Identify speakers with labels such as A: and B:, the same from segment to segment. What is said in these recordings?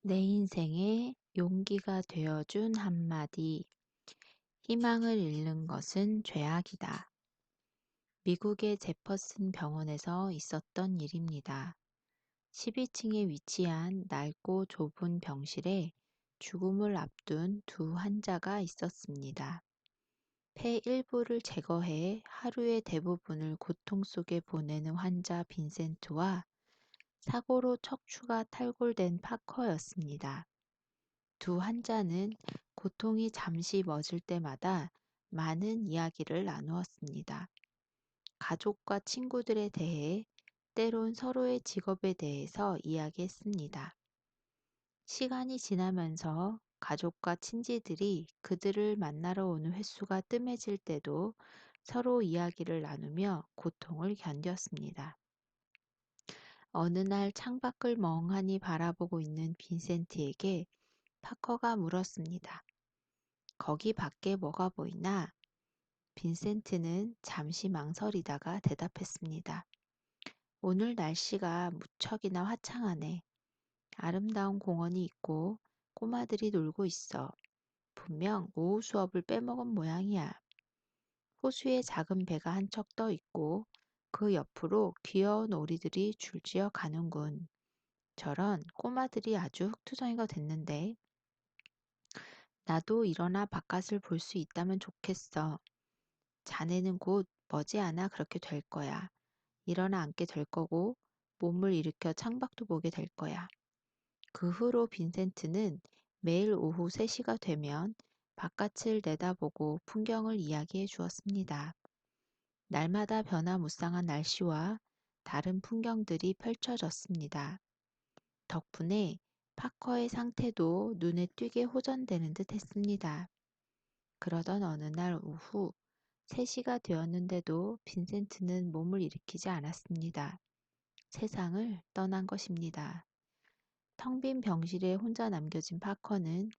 A: 내 인생에 용기가 되어준 한마디. 희망을 잃는 것은 죄악이다. 미국의 제퍼슨 병원에서 있었던 일입니다. 12층에 위치한 낡고 좁은 병실에 죽음을 앞둔 두 환자가 있었습니다. 폐 일부를 제거해 하루의 대부분을 고통 속에 보내는 환자 빈센트와 사고로 척추가 탈골된 파커였습니다. 두 환자는 고통이 잠시 멎을 때마다 많은 이야기를 나누었습니다. 가족과 친구들에 대해, 때론 서로의 직업에 대해서 이야기했습니다. 시간이 지나면서 가족과 친지들이 그들을 만나러 오는 횟수가 뜸해질 때도 서로 이야기를 나누며 고통을 견뎠습니다. 어느 날 창밖을 멍하니 바라보고 있는 빈센트에게 파커가 물었습니다. 거기 밖에 뭐가 보이나? 빈센트는 잠시 망설이다가 대답했습니다. 오늘 날씨가 무척이나 화창하네. 아름다운 공원이 있고 꼬마들이 놀고 있어. 분명 오후 수업을 빼먹은 모양이야. 호수에 작은 배가 한 척 떠 있고 그 옆으로 귀여운 오리들이 줄지어 가는군. 저런 꼬마들이 아주 흙투성이가 됐는데 나도 일어나 바깥을 볼 수 있다면 좋겠어. 자네는 곧 머지않아 그렇게 될 거야. 일어나 앉게 될 거고 몸을 일으켜 창밖도 보게 될 거야. 그 후로 빈센트는 매일 오후 3시가 되면 바깥을 내다보고 풍경을 이야기해 주었습니다. 날마다 변화무쌍한 날씨와 다른 풍경들이 펼쳐졌습니다. 덕분에 파커의 상태도 눈에 띄게 호전되는 듯 했습니다. 그러던 어느 날 오후 3시가 되었는데도 빈센트는 몸을 일으키지 않았습니다. 세상을 떠난 것입니다. 텅 빈 병실에 혼자 남겨진 파커는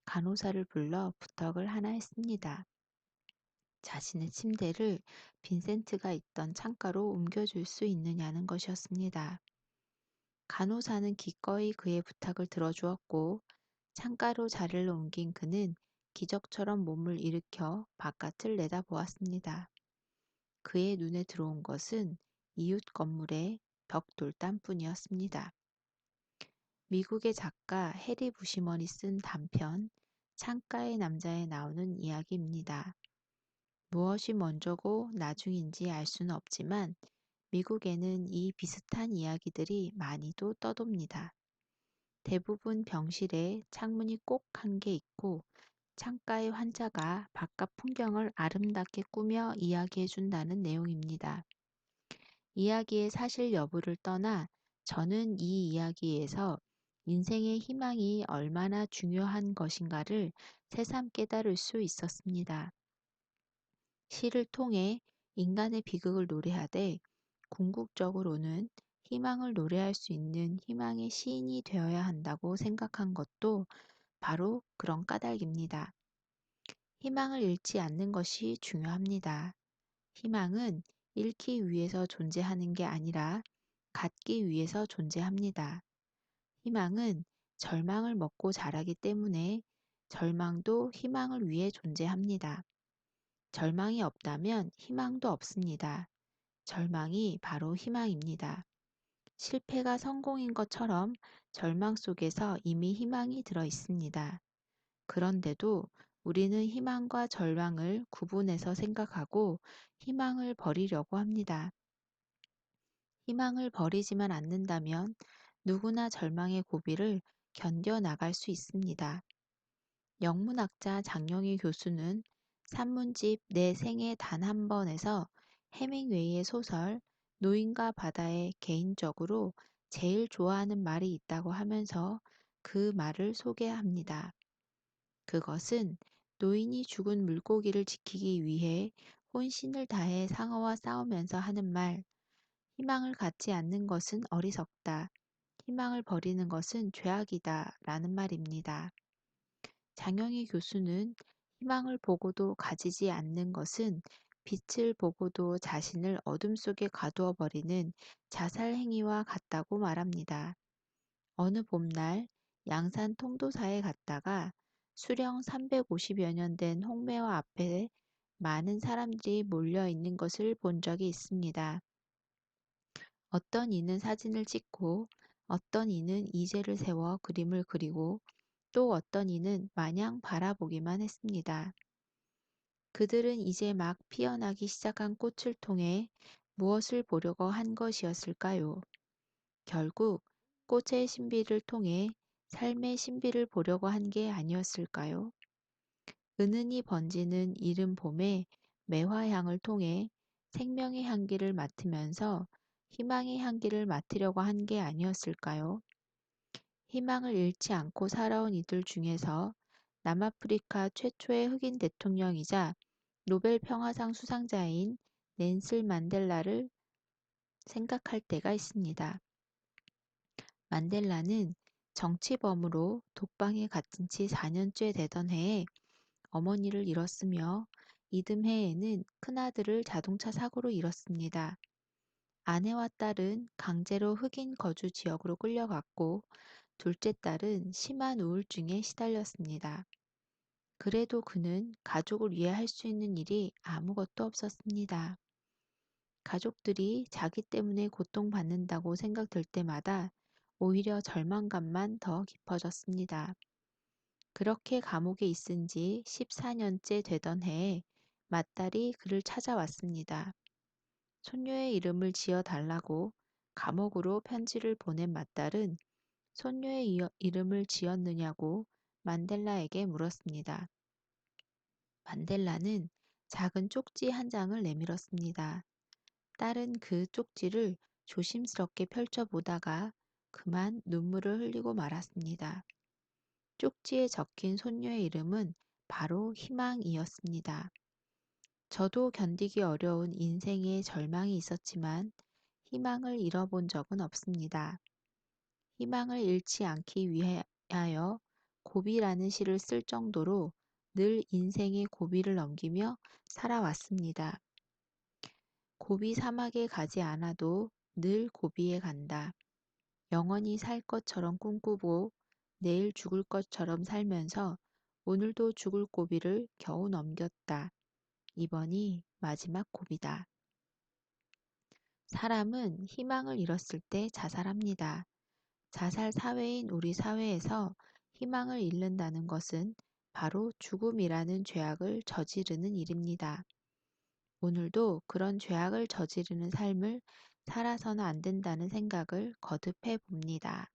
A: 간호사를 불러 부탁을 하나 했습니다. 자신의 침대를 빈센트가 있던 창가로 옮겨줄 수 있느냐는 것이었습니다. 간호사는 기꺼이 그의 부탁을 들어주었고 창가로 자리를 옮긴 그는 기적처럼 몸을 일으켜 바깥을 내다보았습니다. 그의 눈에 들어온 것은 이웃 건물의 벽돌담뿐이었습니다. 미국의 작가 해리 부시먼이 쓴 단편 창가의 남자에 나오는 이야기입니다. 무엇이 먼저고 나중인지 알 수는 없지만 미국에는 이 비슷한 이야기들이 많이도 떠돕니다. 대부분 병실에 창문이 꼭 한 개 있고 창가의 환자가 바깥 풍경을 아름답게 꾸며 이야기해 준다는 내용입니다. 이야기의 사실 여부를 떠나 저는 이 이야기에서 인생의 희망이 얼마나 중요한 것인가를 새삼 깨달을 수 있었습니다. 시를 통해 인간의 비극을 노래하되 궁극적으로는 희망을 노래할 수 있는 희망의 시인이 되어야 한다고 생각한 것도 바로 그런 까닭입니다. 희망을 잃지 않는 것이 중요합니다. 희망은 잃기 위해서 존재하는 게 아니라 갖기 위해서 존재합니다. 희망은 절망을 먹고 자라기 때문에 절망도 희망을 위해 존재합니다. 절망이 없다면 희망도 없습니다. 절망이 바로 희망입니다. 실패가 성공인 것처럼 절망 속에서 이미 희망이 들어 있습니다. 그런데도 우리는 희망과 절망을 구분해서 생각하고 희망을 버리려고 합니다. 희망을 버리지만 않는다면 누구나 절망의 고비를 견뎌나갈 수 있습니다. 영문학자 장영희 교수는 산문집 내 생애 단 한 번에서 해밍웨이의 소설 노인과 바다에 개인적으로 제일 좋아하는 말이 있다고 하면서 그 말을 소개합니다. 그것은 노인이 죽은 물고기를 지키기 위해 혼신을 다해 상어와 싸우면서 하는 말, 희망을 갖지 않는 것은 어리석다. 희망을 버리는 것은 죄악이다. 라는 말입니다. 장영희 교수는 희망을 보고도 가지지 않는 것은 빛을 보고도 자신을 어둠 속에 가두어 버리는 자살 행위와 같다고 말합니다. 어느 봄날 양산 통도사에 갔다가 수령 350여 년 된 홍매화 앞에 많은 사람들이 몰려 있는 것을 본 적이 있습니다. 어떤 이는 사진을 찍고 어떤 이는 이제를 세워 그림을 그리고 또 어떤 이는 마냥 바라보기만 했습니다. 그들은 이제 막 피어나기 시작한 꽃을 통해 무엇을 보려고 한 것이었을까요? 결국 꽃의 신비를 통해 삶의 신비를 보려고 한 게 아니었을까요? 은은히 번지는 이른 봄의 매화향을 통해 생명의 향기를 맡으면서 희망의 향기를 맡으려고 한 게 아니었을까요? 희망을 잃지 않고 살아온 이들 중에서 남아프리카 최초의 흑인 대통령이자 노벨 평화상 수상자인 넬슨 만델라를 생각할 때가 있습니다. 만델라는 정치범으로 독방에 갇힌 지 4년째 되던 해에 어머니를 잃었으며 이듬해에는 큰아들을 자동차 사고로 잃었습니다. 아내와 딸은 강제로 흑인 거주 지역으로 끌려갔고 둘째 딸은 심한 우울증에 시달렸습니다. 그래도 그는 가족을 위해 할 수 있는 일이 아무것도 없었습니다. 가족들이 자기 때문에 고통받는다고 생각될 때마다 오히려 절망감만 더 깊어졌습니다. 그렇게 감옥에 있은 지 14년째 되던 해에 맏딸이 그를 찾아왔습니다. 손녀의 이름을 지어 달라고 감옥으로 편지를 보낸 맏딸은 손녀의 이름을 지었느냐고 만델라에게 물었습니다. 만델라는 작은 쪽지 한 장을 내밀었습니다. 딸은 그 쪽지를 조심스럽게 펼쳐보다가 그만 눈물을 흘리고 말았습니다. 쪽지에 적힌 손녀의 이름은 바로 희망이었습니다. 저도 견디기 어려운 인생의 절망이 있었지만 희망을 잃어본 적은 없습니다. 희망을 잃지 않기 위하여 고비라는 시를 쓸 정도로 늘 인생의 고비를 넘기며 살아왔습니다. 고비 사막에 가지 않아도 늘 고비에 간다. 영원히 살 것처럼 꿈꾸고 내일 죽을 것처럼 살면서 오늘도 죽을 고비를 겨우 넘겼다. 이번이 마지막 고비다. 사람은 희망을 잃었을 때 자살합니다. 자살 사회인 우리 사회에서 희망을 잃는다는 것은 바로 죽음이라는 죄악을 저지르는 일입니다. 오늘도 그런 죄악을 저지르는 삶을 살아서는 안 된다는 생각을 거듭해 봅니다.